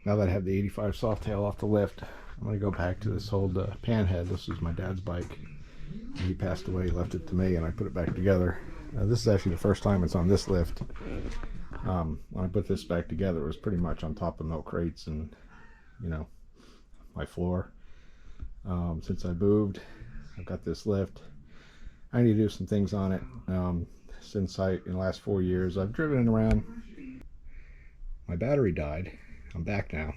now that I have the 85 Softail off the lift, I'm going to go back to this old Panhead. This is my dad's bike. He passed away, he left it to me, and I put it back together. This is actually the first time it's on this lift. When I put this back together, it was pretty much on top of milk crates and, you know, my floor. Since I moved, I've got this lift. I need to do some things on it. Since in the last 4 years, I've driven it around. My battery died. I'm back now.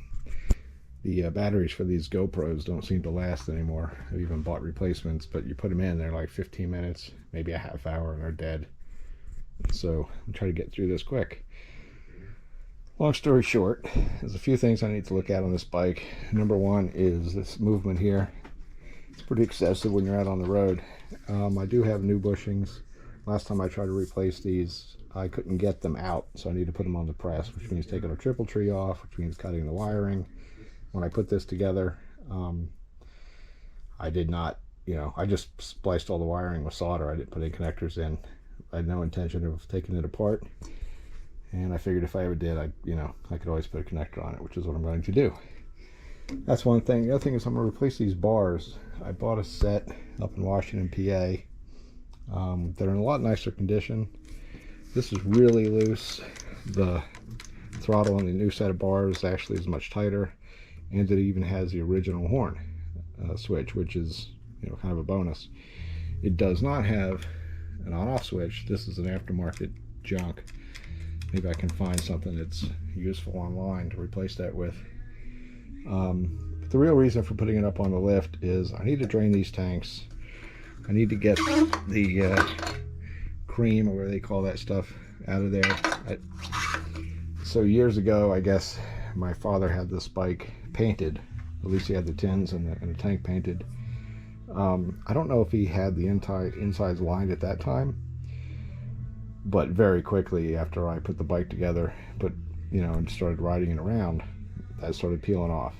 The batteries for these GoPros don't seem to last anymore. I've even bought replacements, but you put them in, they're like 15 minutes, maybe a half hour, and they're dead. So I'm trying to get through this quick. Long story short, there's a few things I need to look at on this bike. Number one is this movement here. It's pretty excessive when you're out on the road. I do have new bushings. Last time I tried to replace these, I couldn't get them out, so I need to put them on the press, which means taking a triple tree off, which means cutting the wiring. When I put this together, I did not, I just spliced all the wiring with solder. I didn't put any connectors in. I had no intention of taking it apart, and I figured if I ever did, I could always put a connector on it, which is what I'm going to do. That's one thing. The other thing is I'm going to replace these bars. I bought a set up in Washington, PA. They're in a lot nicer condition. This is really loose. The throttle on the new set of bars actually is much tighter, and it even has the original horn switch, which is kind of a bonus. It does not have an on-off switch. This is an aftermarket junk. Maybe I can find something that's useful online to replace that with. But the real reason for putting it up on the lift is I need to drain these tanks. I need to get the cream, or whatever they call that stuff, out of there. So years ago, I guess, my father had this bike painted. At least he had the tins and the tank painted. I don't know if he had the insides lined at that time, but very quickly after I put the bike together, and started riding it around, that started peeling off.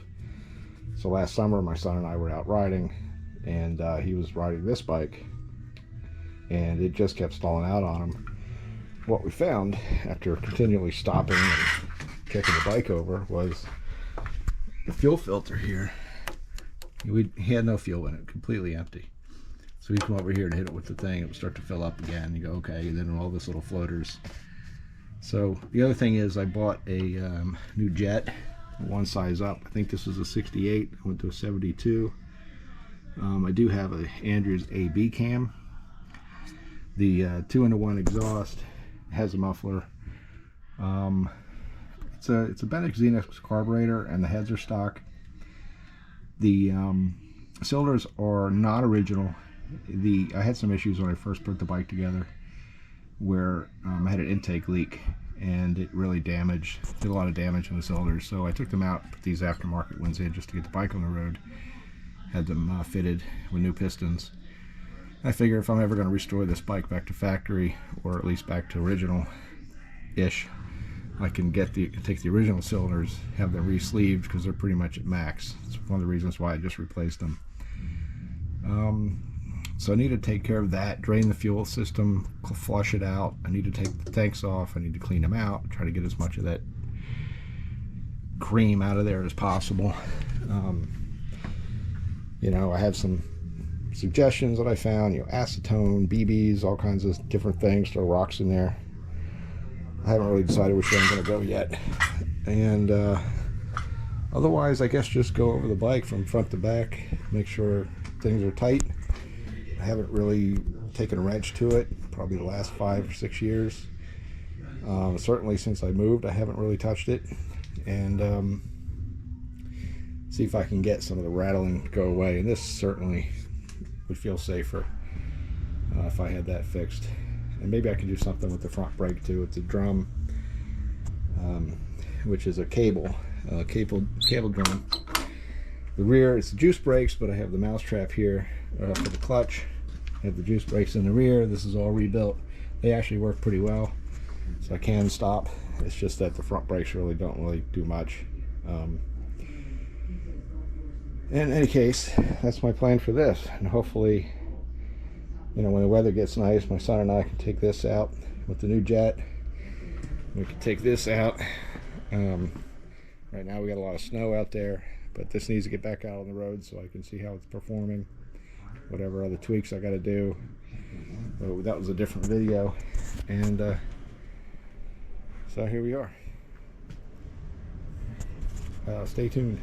So last summer, my son and I were out riding, and he was riding this bike, and it just kept stalling out on him. What we found after continually stopping and kicking the bike over was the fuel filter here. He had no fuel in it, completely empty. So we come over here to hit it with the thing, it would start to fill up again. You go, okay, and then all this little floaters. So the other thing is I bought a new jet, one size up. I think this is a 68, I went to a 72. I do have a Andrews AB cam. The 2-in-1 exhaust has a muffler. It's a Bendix Xenix carburetor, and the heads are stock. The cylinders are not original. I had some issues when I first put the bike together where I had an intake leak, and it really did a lot of damage in the cylinders. So I took them out, put these aftermarket ones in just to get the bike on the road. Had them fitted with new pistons. I figure if I'm ever going to restore this bike back to factory, or at least back to original-ish, I can take the original cylinders, have them re-sleeved, because they're pretty much at max. It's one of the reasons why I just replaced them. So I need to take care of that, drain the fuel system, flush it out. I need to take the tanks off. I need to clean them out, try to get as much of that cream out of there as possible. I have some suggestions that I found, acetone, BBs, all kinds of different things, throw rocks in there. I haven't really decided which way I'm going to go yet. And otherwise, I guess just go over the bike from front to back, make sure things are tight. I haven't really taken a wrench to it, probably the last 5 or 6 years. Certainly since I moved, I haven't really touched it. And see if I can get some of the rattling to go away. And this certainly would feel safer if I had that fixed. And maybe I can do something with the front brake too. It's a drum, which is a cable drum. The rear, it's the juice brakes, but I have the mousetrap here for the clutch. I have the juice brakes in the rear. This is all rebuilt. They actually work pretty well, so I can stop. It's just that the front brakes don't really do much. In any case, that's my plan for this, and hopefully, when the weather gets nice, my son and I can take this out with the new jet. We can take this out. I Right now we got a lot of snow out there, but this needs to get back out on the road so I can see how it's performing. Whatever other tweaks I got to do. But that was a different video, and so here we are. Stay tuned.